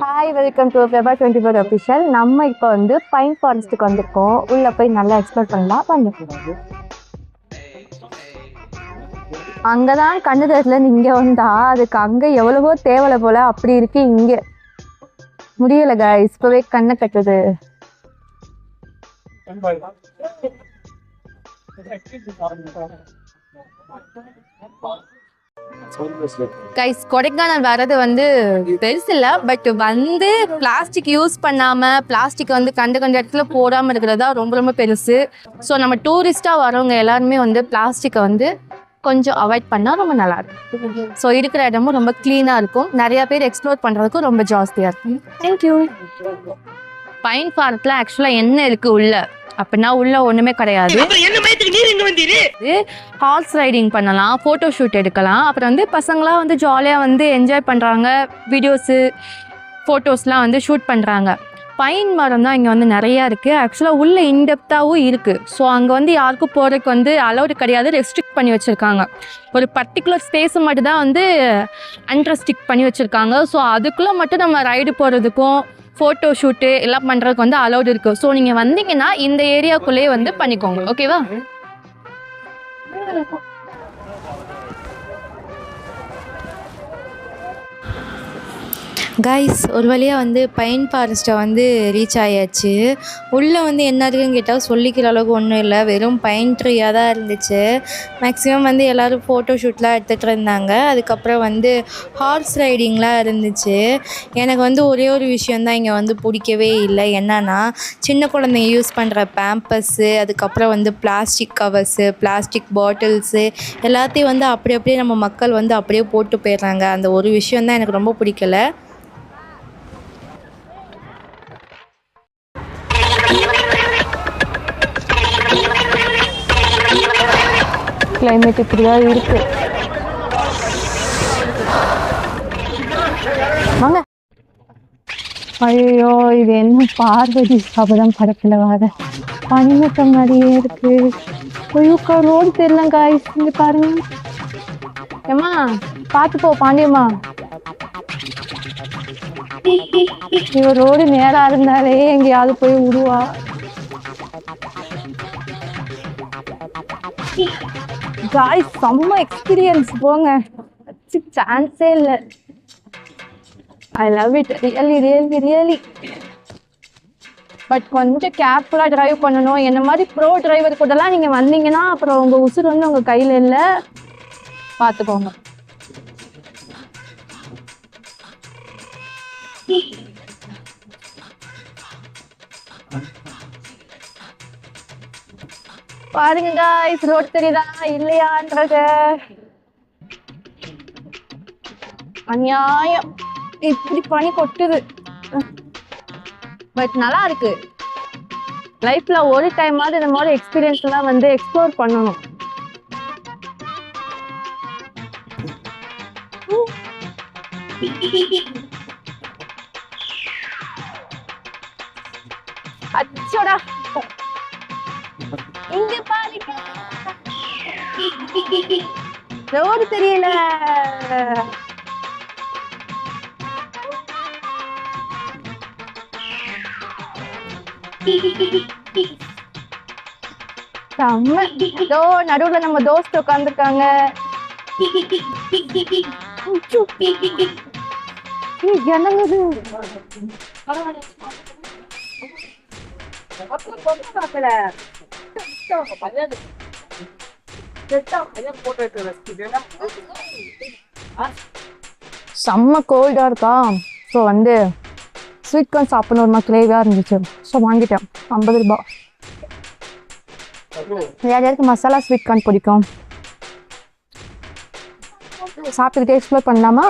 Hi, welcome to Feba 24 official. நம்ம இப்போ வந்து பைன் ஃபாரஸ்ட்டுக்கு வந்திருக்கோம். உள்ள போய் நல்லா எக்ஸ்ப்ளோர் பண்ணலாம். வாங்க. அங்கதான் கண்ணு தெரியல, இங்க வந்தா அதுக்கு அங்க எவ்வளவோ தேவலை போல, அப்படி இருக்கு இங்க முடியல கைஸ். இப்பவே கண்ணை கட்டுது. கைஸ், கொடைக்கானல் வர்றது வந்து பெருசு இல்லை, பட் வந்து பிளாஸ்டிக் யூஸ் பண்ணாமல் பிளாஸ்டிக் வந்து கண்ட இடத்துல போடாமல் இருக்கிறது தான் ரொம்ப ரொம்ப பெருசு. ஸோ நம்ம டூரிஸ்டாக வரவங்க எல்லாருமே வந்து பிளாஸ்டிக்கை வந்து கொஞ்சம் அவாய்ட் பண்ணால் ரொம்ப நல்லாயிருக்கும். ஸோ இருக்கிற இடமும் ரொம்ப க்ளீனாக இருக்கும். நிறையா பேர் எக்ஸ்ப்ளோர் பண்ணுறதுக்கும் ரொம்ப ஜாஸ்தியாக இருக்கும். தேங்க்யூ. பைன் ஃபாரஸ்ட்ல ஆக்சுவலாக என்ன இருக்குது உள்ள அப்படின்னா, உள்ள ஒண்ணுமே கிடையாது. ஹார்ஸ் ரைடிங் பண்ணலாம், போட்டோ ஷூட் எடுக்கலாம். அப்புறம் வந்து பசங்களாம் வந்து ஜாலியா வந்து என்ஜாய் பண்றாங்க, வீடியோஸு போட்டோஸ்லாம் வந்து ஷூட் பண்றாங்க. பைன் மரம் தான் இங்கே வந்து நிறையா இருக்குது. ஆக்சுவலாக உள்ள இன்டெப்த்தாகவும் இருக்குது. ஸோ அங்கே வந்து யாருக்கும் போகிறதுக்கு வந்து அலௌடு கிடையாது, ரெஸ்ட்ரிக்ட் பண்ணி வச்சுருக்காங்க. ஒரு பர்டிகுலர் ஸ்பேஸை மட்டும் தான் வந்து அன்ரெஸ்ட்ரிக்ட் பண்ணி வச்சுருக்காங்க. ஸோ அதுக்குள்ளே மட்டும் நம்ம ரைடு போகிறதுக்கும் ஃபோட்டோ ஷூட்டு எல்லாம் பண்ணுறதுக்கு வந்து அலௌடு இருக்குது. ஸோ நீங்கள் வந்தீங்கன்னா இந்த ஏரியாவுக்குள்ளேயே வந்து பண்ணிக்கோங்க, ஓகேவா? கைஸ், ஒரு வழியாக வந்து பைன் ஃபாரஸ்ட்டை வந்து ரீச் ஆயாச்சு. உள்ளே வந்து என்ன இருக்குன்னு கேட்டால் சொல்லிக்கிற அளவுக்கு ஒன்றும் இல்லை, வெறும் பைன் ட்ரீயாக தான் இருந்துச்சு. மேக்ஸிமம் வந்து எல்லோரும் ஃபோட்டோ ஷூட்லாம் எடுத்துகிட்டு இருந்தாங்க. அதுக்கப்புறம் வந்து ஹார்ஸ் ரைடிங்லாம் இருந்துச்சு. எனக்கு வந்து ஒரே ஒரு விஷயந்தான் இங்கே வந்து பிடிக்கவே இல்லை. என்னன்னா, சின்ன குழந்தைங்க யூஸ் பண்ணுற பேம்பஸ்ஸு, அதுக்கப்புறம் வந்து பிளாஸ்டிக் கவர்ஸு, பிளாஸ்டிக் பாட்டில்ஸு எல்லாத்தையும் வந்து அப்படியே நம்ம மக்கள் வந்து அப்படியே போட்டு போயிடுறாங்க. அந்த ஒரு விஷயந்தான் எனக்கு ரொம்ப பிடிக்கல. கிளைமேட் இப்படிதான் இருக்கு. வாங்க. ஐயோ, இது என்ன பார்வதி சபதம் படத்துல வர பனிமூட்டம் மாதிரியே இருக்கு. ஐயோக்கா, ரோடு தெரியல காய்ஸ், இங்க பாருங்க. ஏமா பார்த்து போ பாண்டியம்மா. இவ ரோடு நேரா இருந்தாலே எங்கேயாவது போய் விடுவா. காய்ஸ், செம்ம எக்ஸ்பீரியன்ஸ் போங்க, சான்ஸே இல்லை. I love it, really. But கொஞ்சம் கேர்ஃபுல்லாக டிரைவ் பண்ணணும். என்ன மாதிரி ப்ரோ டிரைவர் கூடலாம் நீங்கள் வந்தீங்கன்னா அப்புறம் உங்கள் உசுர் வந்து உங்கள் கையில் இல்லை, பார்த்துக்கோங்க. பாருங்க गाइस, ரோட் தெரியுதா இல்லையான்றத. அநியாயம், இப்படி பனி கொட்டுது. பட் நல்லா இருக்கு. லைஃப்ல ஒரு டைமாவது இந்த மாதிரி எக்ஸ்பீரியன்ஸ் எல்லாம் வந்து எக்ஸ்ப்ளோர் பண்ணணும். அச்சோடா, இங்க பாருங்க, ரோடு தெரியல. நடுவுல நம்ம தோஸ்த் உட்காந்துருக்காங்க. செம்ம கோல்டா இருக்கா. ஸோ வந்து ஸ்வீட் கார்ன் சாப்பிடணும், ஒரு மாதிரி கிரேவியாக இருந்துச்சு. ஸோ வாங்கிட்டேன், 50 ரூபாய். யாருக்கு மசாலா ஸ்வீட் கார்ன் பிடிக்கும்? சாப்பிட்டுக்கிட்டே எக்ஸ்ப்ளோர் பண்ணலாமா?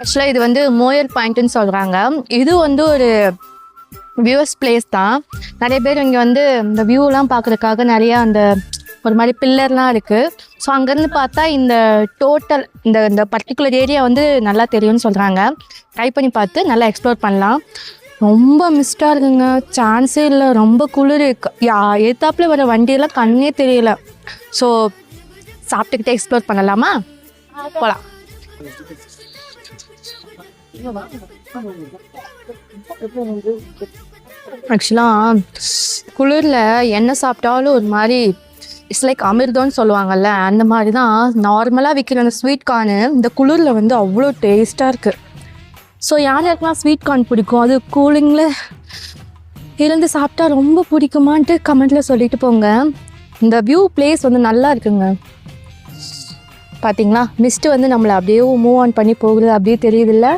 ஆக்சுவலாக இது வந்து மோயல் பாயிண்ட்னு சொல்கிறாங்க. இது வந்து ஒரு வியூவர்ஸ் பிளேஸ் தான். நிறைய பேர் இங்கே வந்து இந்த வியூலாம் பார்க்குறதுக்காக நிறையா அந்த ஒரு மாதிரி பில்லர்லாம் இருக்குது. ஸோ அங்கேருந்து பார்த்தா இந்த டோட்டல் இந்த பர்டிகுலர் ஏரியா வந்து நல்லா தெரியும்னு சொல்கிறாங்க. ட்ரை பண்ணி பார்த்து நல்லா எக்ஸ்ப்ளோர் பண்ணலாம். ரொம்ப மிஸ்டாக இருக்குங்க, சான்ஸே இல்லை. ரொம்ப குளிர், எத்தாப்புல வர வண்டியெல்லாம் கண்ணே தெரியல. ஸோ சாப்பிட்டுக்கிட்டே எக்ஸ்ப்ளோர் பண்ணலாமா? போகலாம். ஆக்சுவலாக குளிரில் என்ன சாப்பிட்டாலும் ஒரு மாதிரி இட்ஸ் லைக் அமிர்தம்னு சொல்லுவாங்கல்ல, அந்த மாதிரி தான் நார்மலாக விற்கிற அந்த ஸ்வீட் கார்னு இந்த குளிரில் வந்து அவ்வளோ டேஸ்ட்டாக இருக்குது. ஸோ யாருக்கெல்லாம் ஸ்வீட் கார்ன் பிடிக்கும், அது கூலிங்கில் இருந்து சாப்பிட்டா ரொம்ப பிடிக்குமான்ட்டு கமெண்ட்டில் சொல்லிட்டு போங்க. இந்த வியூ பிளேஸ் வந்து நல்லா இருக்குங்க. பார்த்தீங்களா, மிஸ்ட்டு வந்து நம்மளை அப்படியே மூவ் ஆன் பண்ணி போகுது, அப்படியே தெரியுதுல்ல.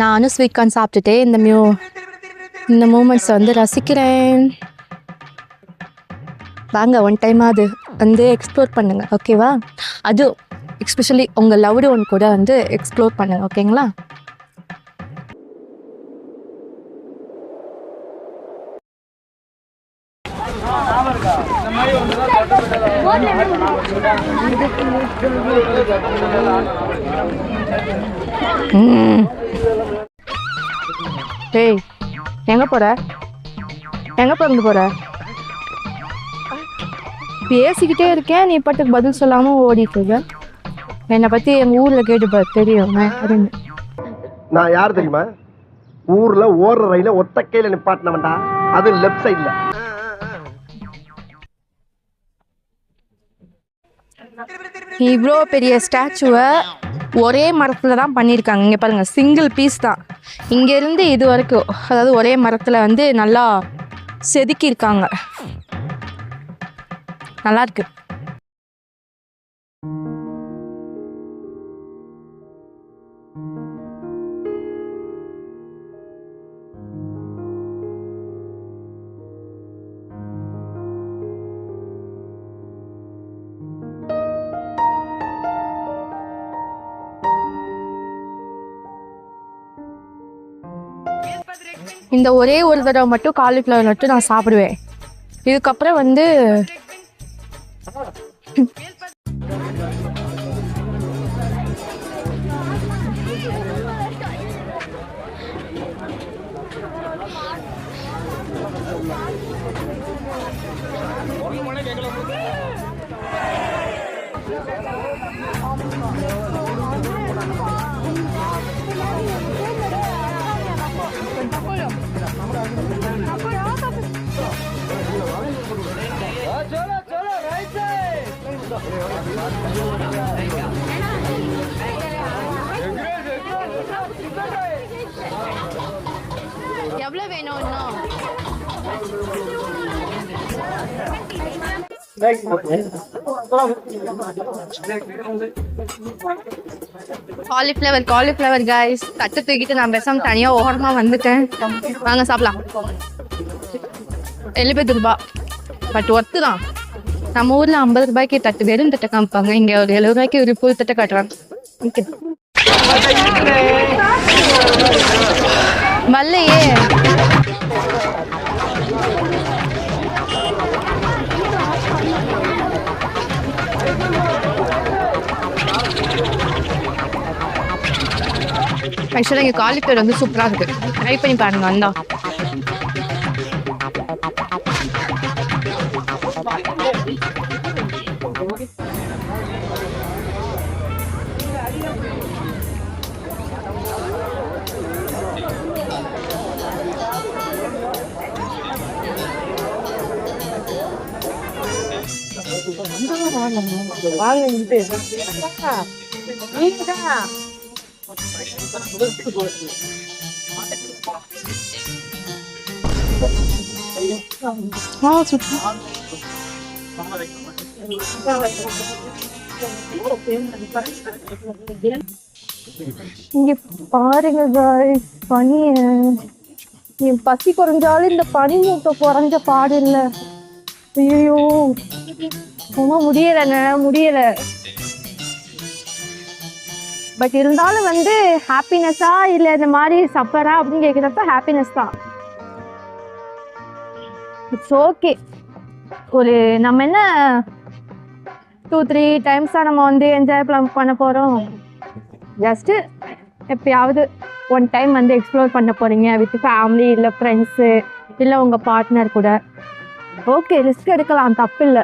நானும் ஸ்வீட் கார்ன் சாப்பிட்டுட்டே இந்த மூமெண்ட்ஸை வந்து ரசிக்கிறேன். வாங்க, ஒன் டைமாவது வந்து எக்ஸ்ப்ளோர் பண்ணுங்கள், ஓகேவா? அது எஸ்பெஷலி உங்கள் லவ்டு ஒன் கூட வந்து எக்ஸ்ப்ளோர் பண்ணுங்கள், ஓகேங்களா? ஏய், எங்கே போகிற? எங்கே போகிற? பேசிக்கிட்டே இருக்கேன், நீ பாட்டுக்கு பதில் சொல்லாமல் ஓடிட்டு இருக்க. என்னை பற்றி எங்கள் ஊரில் கேட்டுப்பாரு, தெரியும். நான் யார் தெரியுமா? ஊர்ல ஓடுற ரயில ஒத்த கையில நிப்பாட்டினவன்டா, அது லெஃப்ட் சைட்ல. இவ்வளோ பெரிய ஸ்டாச்சுவை ஒரே மரத்தில் தான் பண்ணியிருக்காங்க. இங்கே பாருங்கள், சிங்கிள் பீஸ் தான். இங்கேருந்து இது வரைக்கும், அதாவது ஒரே மரத்தில் வந்து நல்லா செதுக்கியிருக்காங்க. நல்லாயிருக்கு. இந்த ஒரே ஒரு தடவை மட்டும் காலிஃப்ளவர் மட்டும் நான் சாப்பிடுவேன். இதுக்கப்புறம் வந்து எவ்வளோ வேணும் இன்னும்? காலிஃப்ளவர் கைஸ், தட்டு தூக்கிட்டு நான் பேசாம தனியாக ஓரமாக வந்துட்டேன். வாங்க சாப்பிடலாம். 70 ரூபா, பட் ஒர்த்து தான். நம்ம ஊரில் 50 ரூபாய்க்கு தட்டு, வெறும் தட்டை காமிப்பாங்க. இங்கே ஒரு 70 ரூபாய்க்கு ஒரு புது தட்டை காட்டுறாங்க. மல்லையே ஆக்சுவலாக இங்கே காலிஃப்ளவர் வந்து சூப்பராக இருக்குது. ட்ரை பண்ணி பாருங்க. வந்தா இங்க பாருங்க guys, பனி. என் பசி குறைஞ்சாலும் இந்த பனி மூட்டை குறைஞ்ச பாடு இல்ல. ஐயோ, ரொம்ப முடியல. பட் இருந்தாலும் வந்து ஹாப்பினஸா இல்லை இந்த மாதிரி சஃபரா அப்படின்னு கேட்குறப்ப ஹாப்பினஸ் தான். It's okay. ஒரு நம்ம என்ன 2-3 டைம்ஸாக நம்ம வந்து என்ஜாய் பண்ண போகிறோம். ஜஸ்ட்டு எப்பயாவது ஒன் டைம் வந்து எக்ஸ்ப்ளோர் பண்ண போகிறீங்க வித் ஃபேமிலி இல்லை ஃப்ரெண்ட்ஸு இல்லை உங்கள் பார்ட்னர் கூட. ஓகே, ரிஸ்க் எடுக்கலாம், தப்பு இல்லை.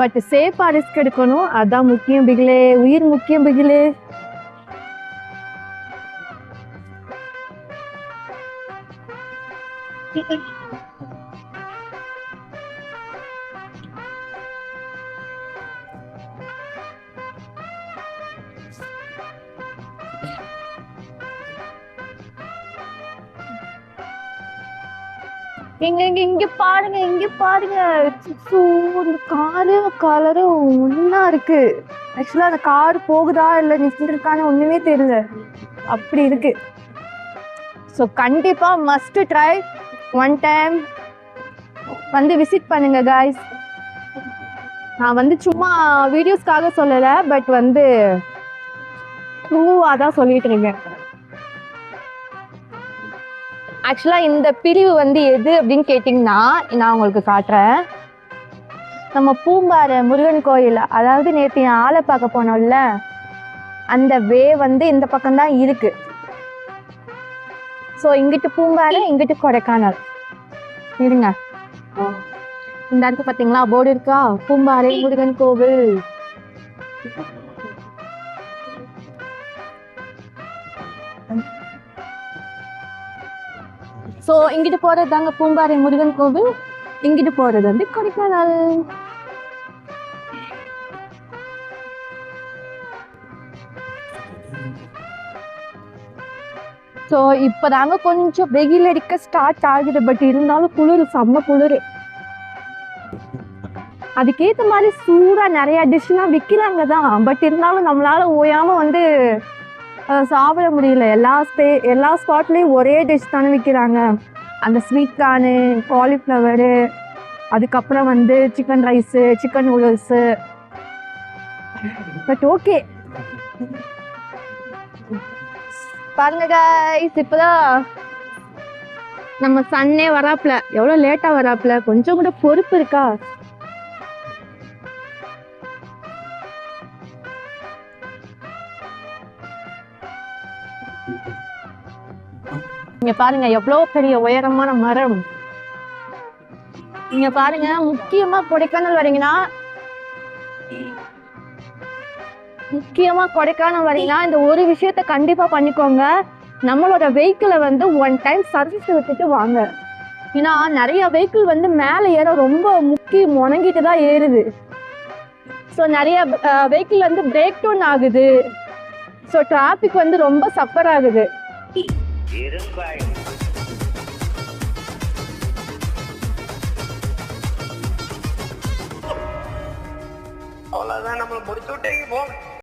பட் சேஃபாக ரிஸ்க் எடுக்கணும், அதுதான் முக்கியம் பிகிலே. உயிர் முக்கியம் பிகிலே. இங்க பாருங்க, இங்க பாருங்க. இந்த கலரும் ஒன்னா இருக்கு. ஆக்சுவலா அந்த கார் போகுதா இல்ல நின்றுருக்கான்னு ஒண்ணுமே தெரியல, அப்படி இருக்கு. ஸோ கண்டிப்பா மஸ்ட் ட்ரை, ஒன் டைம் வந்து விசிட் பண்ணுங்க காய்ஸ். நான் வந்து சும்மா வீடியோஸ்க்காக சொல்லலை, பட் வந்து ட்ரூவாக தான் சொல்லிட்டு இருக்கேன். ஆக்சுவலாக இந்த பிரிவு வந்து எது அப்படின்னு கேட்டிங்கன்னா நான் உங்களுக்கு காட்டுறேன். நம்ம பூம்பாறை முருகன் கோயில், அதாவது நேற்று என் ஆளை பார்க்க போனோம்ல, அந்த வே வந்து இந்த பக்கம்தான் இருக்கு. ஸோ இங்கிட்டு பூம்பாறை, இங்கிட்டு கொடைக்கானல். இருங்க, இந்த இடத்து பார்த்தீங்களா போர்டு இருக்கா, பூம்பாறை முருகன் கோவில். ஸோ இங்கிட்டு போகிறது தாங்க பூம்பாறை முருகன் கோவில், இங்கிட்டு போகிறது வந்து கொடைக்கானல். ஸோ இப்போ தாங்க கொஞ்சம் வெயில் அடிக்க ஸ்டார்ட் ஆகுது, பட் இருந்தாலும் குளிர், செம்ம குளிர். அதுக்கேற்ற மாதிரி சூடாக நிறையா டிஷ்லாம் விற்கிறாங்க தான், பட் இருந்தாலும் நம்மளால ஓயாமல் வந்து சாப்பிட முடியல. எல்லா ஸ்பாட்லேயும் ஒரே டிஷ் தானே விற்கிறாங்க. அந்த ஸ்வீட் கார்னு, காலிஃப்ளவரு, அதுக்கப்புறம் வந்து chicken rice, chicken noodles. But okay, பாருங்க கைஸ், இப்போதான் நம்ம சன்னே வராப்புல. எவ்வளோ லேட்டாக வராப்புல, கொஞ்சம் கூட பொறுப்பு இருக்கா? இங்க பாருங்க எவ்வளோ பெரிய உயரமான மரம். இங்க பாருங்க, முக்கியமா கொடைக்கானல் வரீங்கன்னா இந்த ஒரு விஷயத்த கண்டிப்பா பண்ணிக்கோங்க. நம்மளோட வெஹிக்கிளை வந்து ஒன் டைம் சர்வீஸ் விட்டுட்டு வாங்க. ஏன்னா நிறைய வெஹிக்கிள் வந்து மேலே ஏற ரொம்ப முணங்கிட்டு தான் ஏறுது. ஸோ நிறைய வெஹிக்கிள் வந்து பிரேக் டவுன் ஆகுது. ஸோ டிராஃபிக் வந்து ரொம்ப சஃபர் ஆகுது. அவ்வளவுதான், நம்மளை முடிச்சு விட்டீங்க போ.